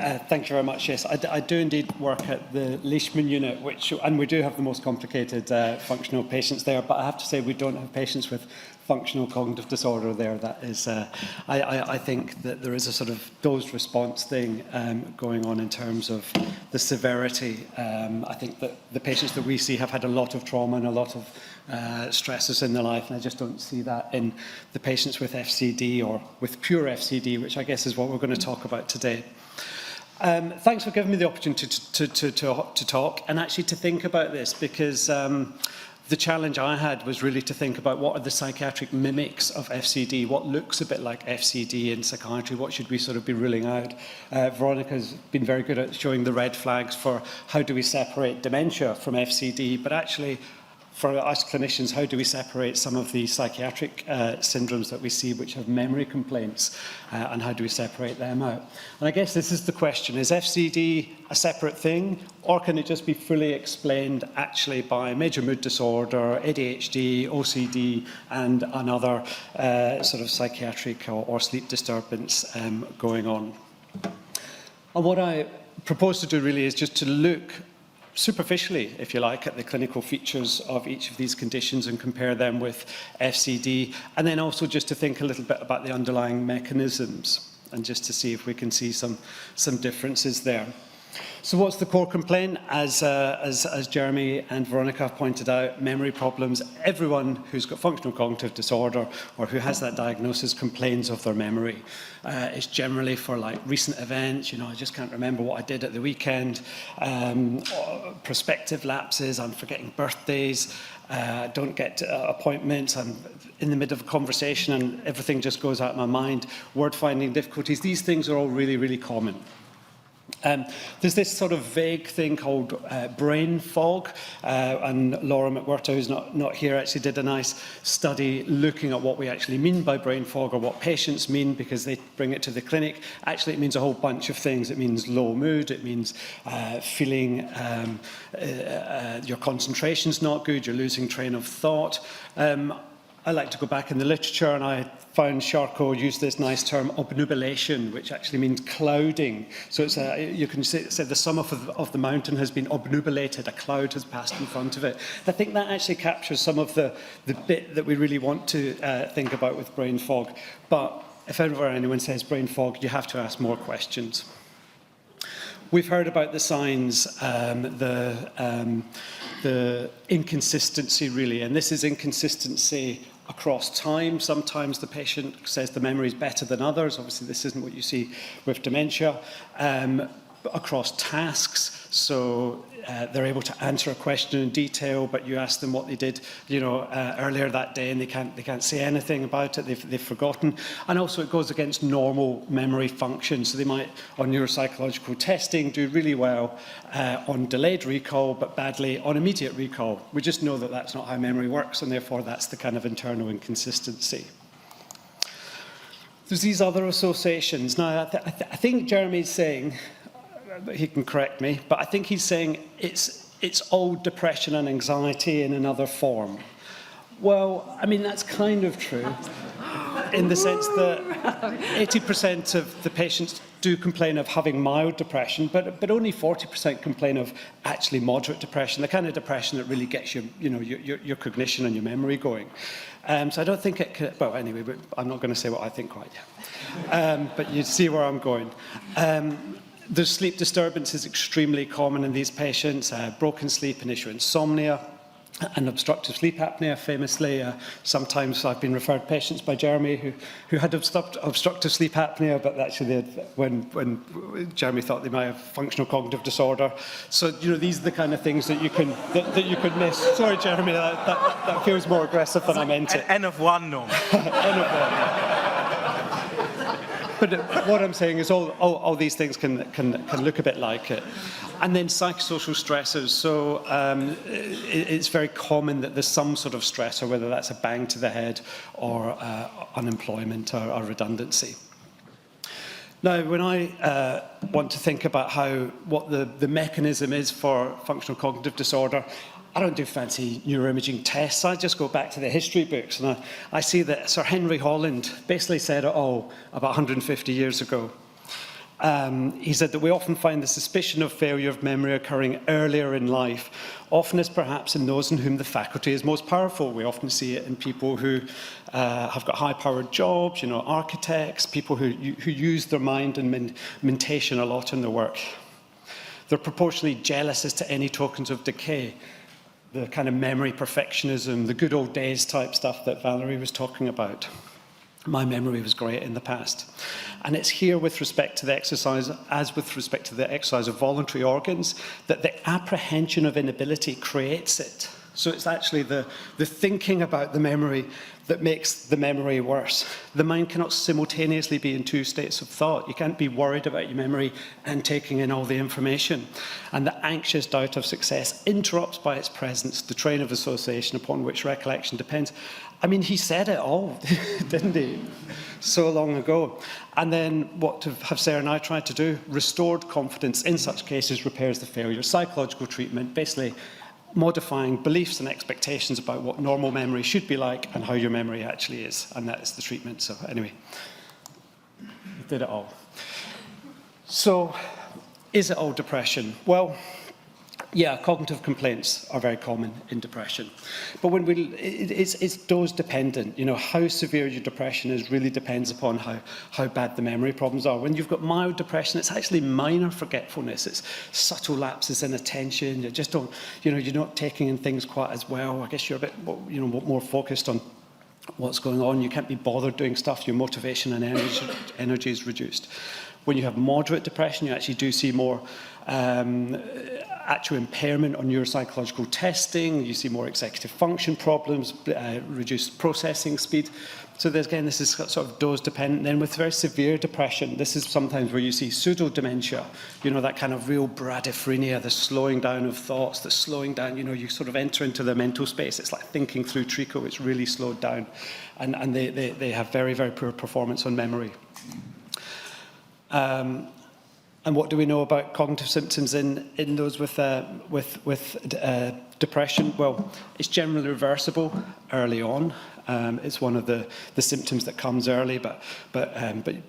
Thank you very much. Yes, I do indeed work at the Leishman unit, and we do have the most complicated functional patients there, but I have to say we don't have patients with functional cognitive disorder there. That is, I think that there is a sort of dose-response thing going on in terms of the severity. I think that the patients that we see have had a lot of trauma and a lot of stresses in their life, and I just don't see that in the patients with FCD or with pure FCD, which I guess is what we're going to talk about today. Thanks for giving me the opportunity to talk and actually to think about this, because the challenge I had was really to think about what are the psychiatric mimics of FCD, what looks a bit like FCD in psychiatry, what should we sort of be ruling out. Veronica's been very good at showing the red flags for how do we separate dementia from FCD, but actually for us clinicians, how do we separate some of the psychiatric syndromes that we see which have memory complaints, and how do we separate them out? And I guess this is the question, is FCD a separate thing, or can it just be fully explained actually by major mood disorder, ADHD, OCD, and another sort of psychiatric or sleep disturbance going on? And what I propose to do really is just to look superficially, if you like, at the clinical features of each of these conditions and compare them with FCD, and then also just to think a little bit about the underlying mechanisms and just to see if we can see some differences there. So what's the core complaint? As Jeremy and Veronica have pointed out, memory problems. Everyone who's got functional cognitive disorder or who has that diagnosis complains of their memory. It's generally for like recent events, you know, I just can't remember what I did at the weekend, prospective lapses, I'm forgetting birthdays, don't get appointments, I'm in the middle of a conversation and everything just goes out of my mind, word finding difficulties. These things are all really, really common. There's this sort of vague thing called brain fog, and Laura McWhirter, who's not here, actually did a nice study looking at what we actually mean by brain fog, or what patients mean, because they bring it to the clinic. Actually, it means a whole bunch of things. It means low mood, it means feeling your concentration's not good, you're losing train of thought. I like to go back in the literature, and I found Charcot used this nice term, obnubilation, which actually means clouding. So it's you can say the summit of the mountain has been obnubilated, a cloud has passed in front of it. I think that actually captures some of the bit that we really want to think about with brain fog. But if ever anyone says brain fog, you have to ask more questions. We've heard about the signs, the inconsistency really, and this is inconsistency across time. Sometimes the patient says the memory is better than others. Obviously, this isn't what you see with dementia. Across tasks, so they're able to answer a question in detail, but you ask them what they did, you know, earlier that day, and they can't say anything about it. They've forgotten. And also, it goes against normal memory function. So they might, on neuropsychological testing, do really well on delayed recall, but badly on immediate recall. We just know that that's not how memory works, and therefore that's the kind of internal inconsistency. There's these other associations. Now, I think Jeremy's saying, he can correct me, but I think he's saying it's old depression and anxiety in another form. Well, I mean, that's kind of true in the sense that 80% of the patients do complain of having mild depression, but only 40% complain of actually moderate depression, the kind of depression that really gets your cognition and your memory going. So I don't think it could, well, anyway, I'm not going to say what I think quite yet. But you see where I'm going. The sleep disturbance is extremely common in these patients, broken sleep, an issue insomnia, and obstructive sleep apnea, famously. Sometimes I've been referred patients by Jeremy who had obstructive sleep apnea, but actually when Jeremy thought they might have functional cognitive disorder. So, you know, these are the kind of things that you can miss. Sorry, Jeremy, that feels more aggressive than I meant it. N of one, no. N of one. But what I'm saying is all these things can look a bit like it. And then psychosocial stressors. So it's very common that there's some sort of stressor, whether that's a bang to the head or unemployment or redundancy. Now, when I want to think about what the mechanism is for functional cognitive disorder, I don't do fancy neuroimaging tests. I just go back to the history books, and I see that Sir Henry Holland basically said it all about 150 years ago. He said that we often find the suspicion of failure of memory occurring earlier in life, often as perhaps in those in whom the faculty is most powerful. We often see it in people who have got high-powered jobs, architects, people who use their mind and mentation a lot in their work. They're proportionally jealous as to any tokens of decay, the kind of memory perfectionism, the good old days type stuff that Valerie was talking about. My memory was great in the past. And it's here with respect to the exercise, as with respect to the exercise of voluntary organs, that the apprehension of inability creates it. So it's actually the thinking about the memory that makes the memory worse. The mind cannot simultaneously be in two states of thought. You can't be worried about your memory and taking in all the information. And the anxious doubt of success interrupts by its presence the train of association upon which recollection depends. I mean, he said it all, didn't he? So long ago. And then what have Sarah and I tried to do? Restored confidence in such cases repairs the failure. Psychological treatment, basically modifying beliefs and expectations about what normal memory should be like and how your memory actually is. And that is the treatment. So anyway, we did it all. So is it all depression? Well, yeah, cognitive complaints are very common in depression. But when it's dose dependent. How severe your depression is really depends upon how bad the memory problems are. When you've got mild depression, it's actually minor forgetfulness. It's subtle lapses in attention. You just don't, you're not taking in things quite as well. I guess you're a bit, more focused on what's going on. You can't be bothered doing stuff. Your motivation and energy is reduced. When you have moderate depression, you actually do see more actual impairment on neuropsychological testing. You see more executive function problems, reduced processing speed. So this is sort of dose dependent. Then with very severe depression, this is sometimes where you see pseudo-dementia, that kind of real bradiphrenia, the slowing down of thoughts, the slowing down, you sort of enter into the mental space. It's like thinking through treacle, it's really slowed down. And they have very, very poor performance on memory. And what do we know about cognitive symptoms in those with depression? Well, it's generally reversible early on. It's one of the symptoms that comes early, but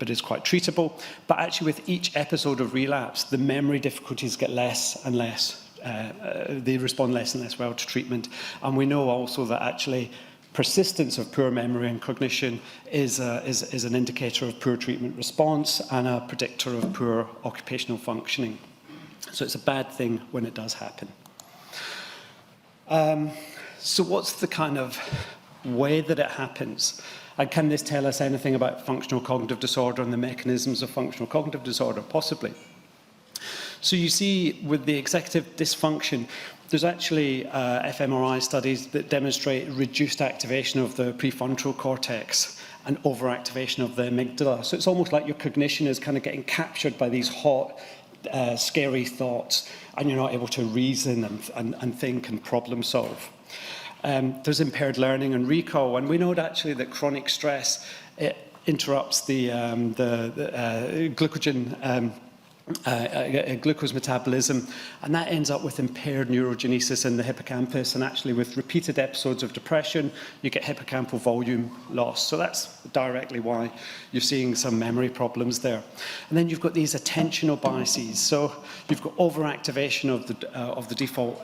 is quite treatable. But actually, with each episode of relapse, the memory difficulties get less and less. They respond less and less well to treatment. And we know also that actually persistence of poor memory and cognition is an indicator of poor treatment response and a predictor of poor occupational functioning. So it's a bad thing when it does happen. So what's the kind of way that it happens? And can this tell us anything about functional cognitive disorder and the mechanisms of functional cognitive disorder? Possibly. So you see, with the executive dysfunction, there's actually fMRI studies that demonstrate reduced activation of the prefrontal cortex and overactivation of the amygdala. So it's almost like your cognition is kind of getting captured by these hot, scary thoughts, and you're not able to reason and think and problem solve. There's impaired learning and recall, and we know actually that chronic stress interrupts the glucose metabolism, and that ends up with impaired neurogenesis in the hippocampus, and actually with repeated episodes of depression you get hippocampal volume loss. So that's directly why you're seeing some memory problems there. And then you've got these attentional biases. So you've got overactivation of the default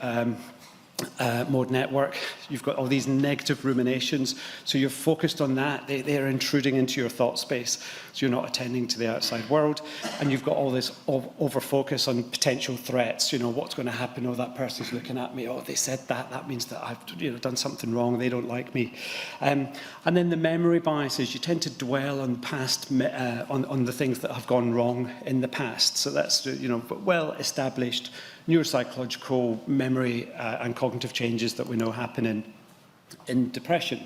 mode network. You've got all these negative ruminations, so you're focused on that. They're intruding into your thought space, so you're not attending to the outside world. And you've got all this over-focus on potential threats. What's going to happen? Oh, that person's looking at me. Oh, they said that. That means that I've done something wrong. They don't like me. And then the memory biases. You tend to dwell on past, on the things that have gone wrong in the past. So that's well-established neuropsychological memory and cognitive changes that we know happen in depression.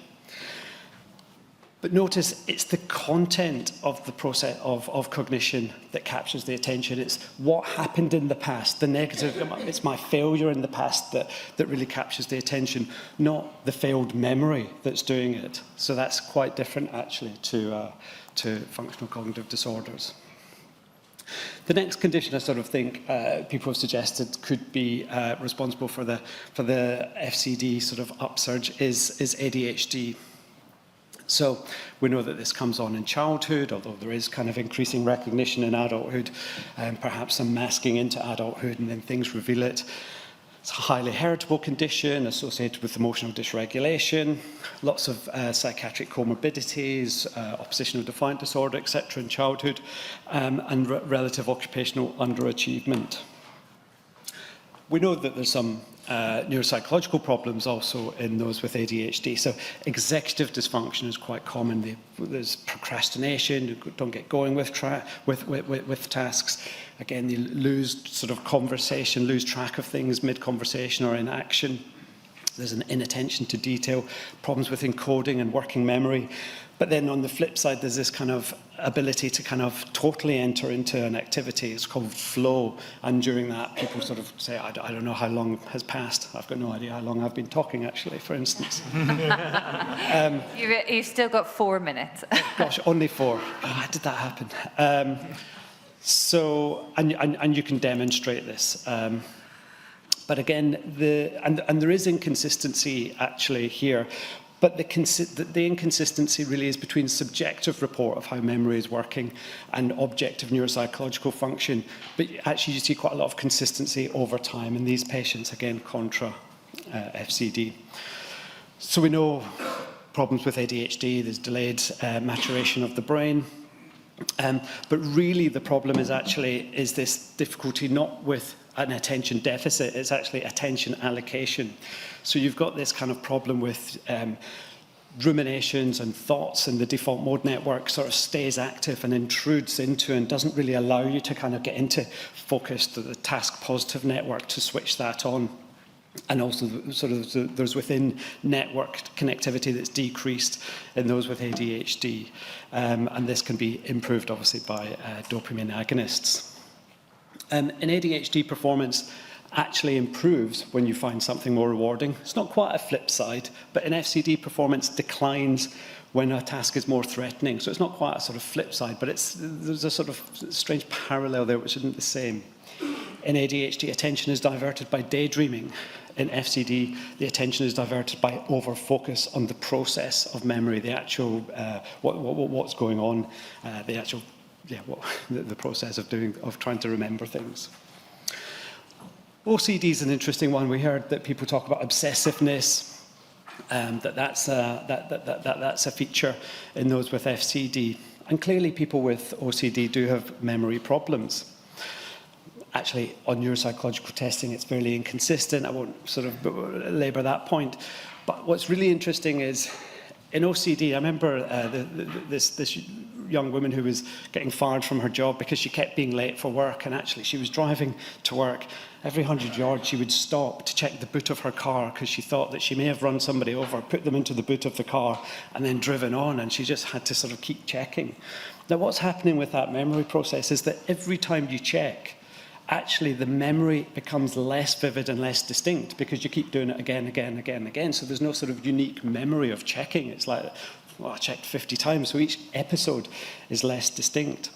But notice it's the content of the process of cognition that captures the attention. It's what happened in the past, the negative, it's my failure in the past that really captures the attention, not the failed memory that's doing it. So that's quite different actually to functional cognitive disorders. The next condition I sort of think people have suggested could be responsible for the FCD sort of upsurge is ADHD. So we know that this comes on in childhood, although there is kind of increasing recognition in adulthood, and perhaps some masking into adulthood, and then things reveal it. It's a highly heritable condition associated with emotional dysregulation, lots of psychiatric comorbidities, oppositional defiant disorder, etc. in childhood, and relative occupational underachievement. We know that there's some neuropsychological problems also in those with ADHD. So executive dysfunction is quite common. There's procrastination, you don't get going with tasks. Again, you lose sort of conversation, lose track of things mid-conversation or in action. There's an inattention to detail, problems with encoding and working memory. But then on the flip side, there's this kind of ability to kind of totally enter into an activity. It's called flow. And during that, people sort of say, I don't know how long has passed. I've got no idea how long I've been talking, actually, for instance. You've still got 4 minutes. Gosh, only 4. How did that happen? And you can demonstrate this. But again, there is inconsistency actually here. But the inconsistency really is between subjective report of how memory is working and objective neuropsychological function. But actually you see quite a lot of consistency over time in these patients, again, contra FCD. So we know problems with ADHD, there's delayed maturation of the brain. But really the problem is this difficulty not with an attention deficit, it's actually attention allocation. So you've got this kind of problem with ruminations and thoughts, and the default mode network sort of stays active and intrudes into and doesn't really allow you to kind of get into focus to the task positive network to switch that on. And also sort of there's within network connectivity that's decreased in those with ADHD. And this can be improved obviously by dopamine agonists. In ADHD, performance actually improves when you find something more rewarding. It's not quite a flip side, but in FCD, performance declines when a task is more threatening. So it's not quite a sort of flip side, but there's a sort of strange parallel there which isn't the same. In ADHD, attention is diverted by daydreaming. In FCD, the attention is diverted by over-focus on the process of memory, the actual, what's going on, the process of trying to remember things. OCD is an interesting one. We heard that people talk about obsessiveness, that's a feature in those with FCD. And clearly people with OCD do have memory problems. Actually, on neuropsychological testing, it's fairly inconsistent. I won't sort of labour that point. But what's really interesting is, in OCD, I remember this young woman who was getting fired from her job because she kept being late for work, and actually she was driving to work. Every 100 yards she would stop to check the boot of her car because she thought that she may have run somebody over, put them into the boot of the car and then driven on, and she just had to sort of keep checking. Now what's happening with that memory process is that every time you check, actually the memory becomes less vivid and less distinct because you keep doing it again. So there's no sort of unique memory of checking. It's like, well, I checked 50 times, so each episode is less distinct.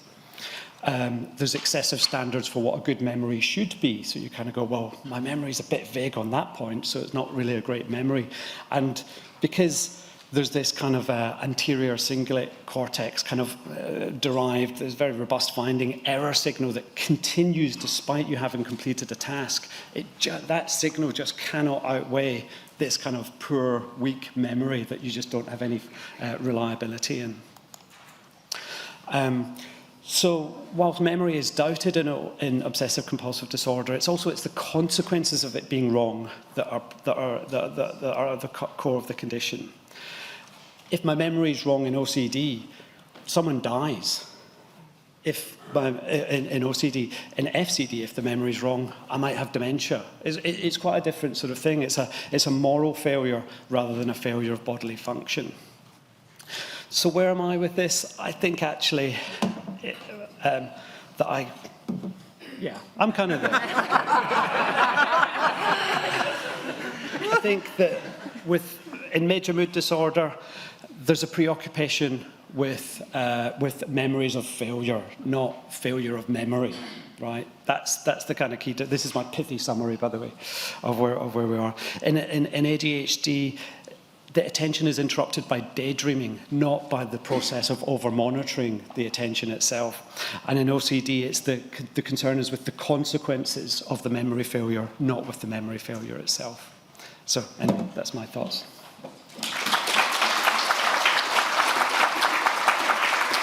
There's excessive standards for what a good memory should be. So you kind of go, well, my memory's a bit vague on that point, so it's not really a great memory. And because there's this kind of anterior cingulate cortex kind of derived, there's very robust finding, error signal that continues despite you having completed a task. That signal just cannot outweigh this kind of poor, weak memory that you just don't have any reliability in. So whilst memory is doubted in obsessive compulsive disorder, it's the consequences of it being wrong that are the core of the condition. If my memory is wrong in OCD, someone dies. If in OCD, in FCD, if the memory is wrong, I might have dementia. It's quite a different sort of thing. It's a moral failure rather than a failure of bodily function. So where am I with this? I think actually I'm kind of there. I think that in major mood disorder, there's a preoccupation with memories of failure, not failure of memory, right? That's the kind of key. This is my pithy summary, by the way, of where we are. In ADHD, the attention is interrupted by daydreaming, not by the process of over-monitoring the attention itself. And in OCD, it's the concern is with the consequences of the memory failure, not with the memory failure itself. So anyway, that's my thoughts.